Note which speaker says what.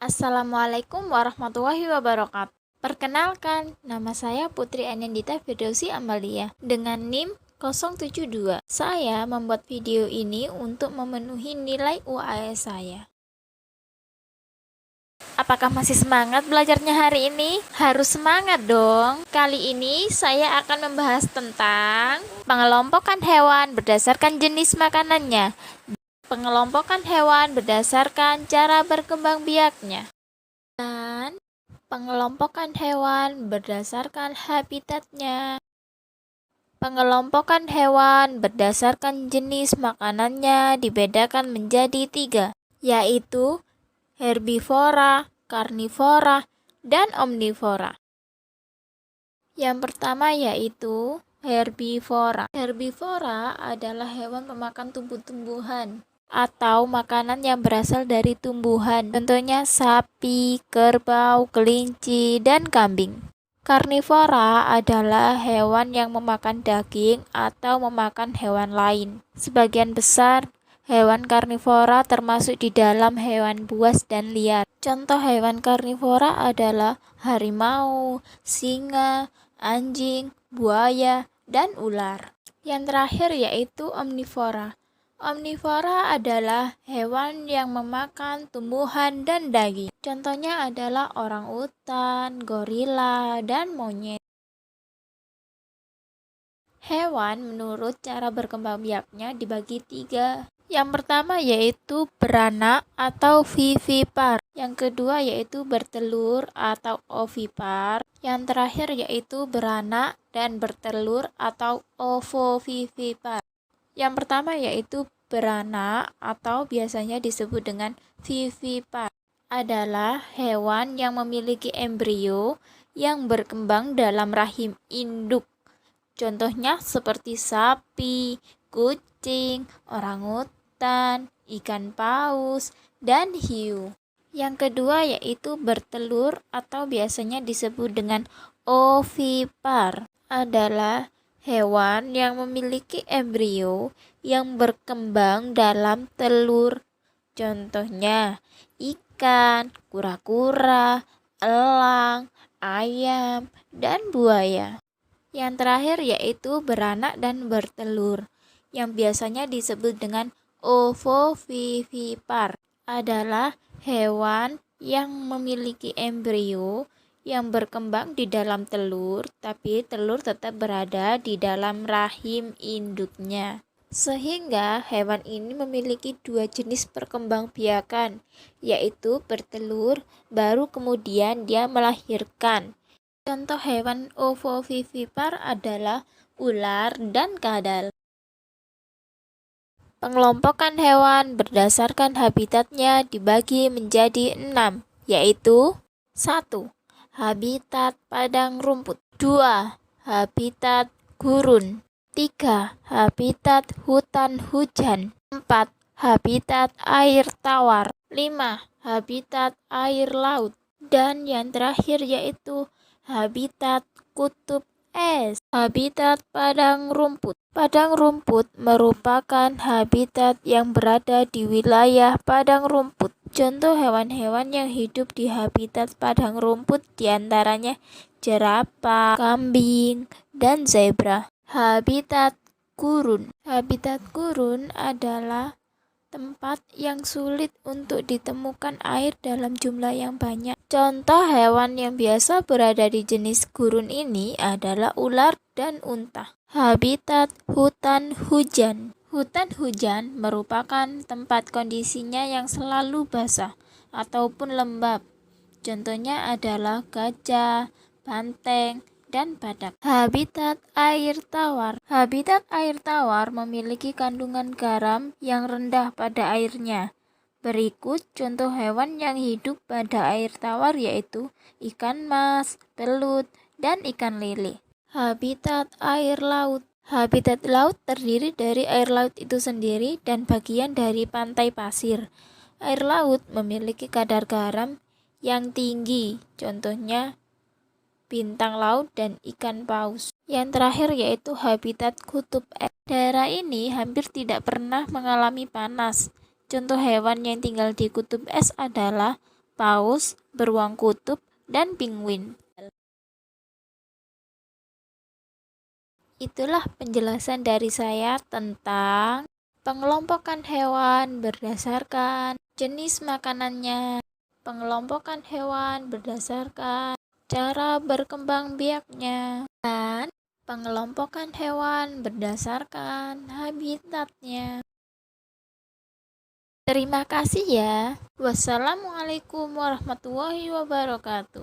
Speaker 1: Assalamualaikum warahmatullahi wabarakatuh. Perkenalkan, nama saya Putri Anindita Firdausi Amalia dengan NIM 072. Saya membuat video ini untuk memenuhi nilai UAS saya. Apakah masih semangat belajarnya hari ini? Harus semangat dong. Kali ini saya akan membahas tentang pengelompokan hewan berdasarkan jenis makanannya. Pengelompokan hewan berdasarkan cara berkembang biaknya. Dan pengelompokan hewan berdasarkan habitatnya. Pengelompokan hewan berdasarkan jenis makanannya dibedakan menjadi 3, yaitu herbivora, karnivora, dan omnivora. Yang pertama yaitu herbivora. Herbivora adalah hewan pemakan tumbuh-tumbuhan atau makanan yang berasal dari tumbuhan, contohnya sapi, kerbau, kelinci, dan kambing. Karnivora adalah hewan yang memakan daging atau memakan hewan lain. Sebagian besar hewan karnivora termasuk di dalam hewan buas dan liar. Contoh hewan karnivora adalah harimau, singa, anjing, buaya, dan ular. Yang terakhir yaitu omnivora. Omnivora adalah hewan yang memakan tumbuhan dan daging. Contohnya adalah orangutan, gorila, dan monyet. Hewan menurut cara berkembang biaknya dibagi 3. Yang pertama yaitu beranak atau vivipar. Yang kedua yaitu bertelur atau ovipar. Yang terakhir yaitu beranak dan bertelur atau ovovivipar. Yang pertama yaitu beranak atau biasanya disebut dengan vivipar. Adalah hewan yang memiliki embrio yang berkembang dalam rahim induk. Contohnya seperti sapi, kucing, orangutan, ikan paus, dan hiu. Yang kedua yaitu bertelur atau biasanya disebut dengan ovipar. Adalah hewan yang memiliki embrio yang berkembang dalam telur. Contohnya ikan, kura-kura, elang, ayam, dan buaya. Yang terakhir yaitu beranak dan bertelur, yang biasanya disebut dengan ovovivipar. Adalah hewan yang memiliki embrio yang berkembang di dalam telur, tapi telur tetap berada di dalam rahim induknya. Sehingga hewan ini memiliki 2 jenis perkembangbiakan, yaitu bertelur, baru kemudian dia melahirkan. Contoh hewan ovovivipar adalah ular dan kadal. Pengelompokan hewan berdasarkan habitatnya dibagi menjadi 6, yaitu 1. Habitat padang rumput. 2. Habitat gurun. 3. Habitat hutan hujan. 4. Habitat air tawar. 5. Habitat air laut. Dan yang terakhir yaitu habitat kutub es. Habitat padang rumput. Padang rumput merupakan habitat yang berada di wilayah padang rumput. Contoh hewan-hewan yang hidup di habitat padang rumput diantaranya jerapah, kambing, dan zebra. Habitat gurun. Habitat gurun adalah tempat yang sulit untuk ditemukan air dalam jumlah yang banyak. Contoh hewan yang biasa berada di jenis gurun ini adalah ular dan unta. Habitat hutan hujan. Hutan hujan merupakan tempat kondisinya yang selalu basah ataupun lembab. Contohnya adalah gajah, banteng, dan badak. Habitat air tawar. Habitat air tawar memiliki kandungan garam yang rendah pada airnya. Berikut contoh hewan yang hidup pada air tawar yaitu ikan mas, belut, dan ikan lele. Habitat air laut. Habitat laut terdiri dari air laut itu sendiri dan bagian dari pantai pasir. Air laut memiliki kadar garam yang tinggi, contohnya bintang laut dan ikan paus. Yang terakhir yaitu habitat kutub es. Daerah ini hampir tidak pernah mengalami panas. Contoh hewan yang tinggal di kutub es adalah paus, beruang kutub, dan penguin. Itulah penjelasan dari saya tentang pengelompokan hewan berdasarkan jenis makanannya, pengelompokan hewan berdasarkan cara berkembang biaknya, dan pengelompokan hewan berdasarkan habitatnya. Terima kasih ya. Wassalamualaikum warahmatullahi wabarakatuh.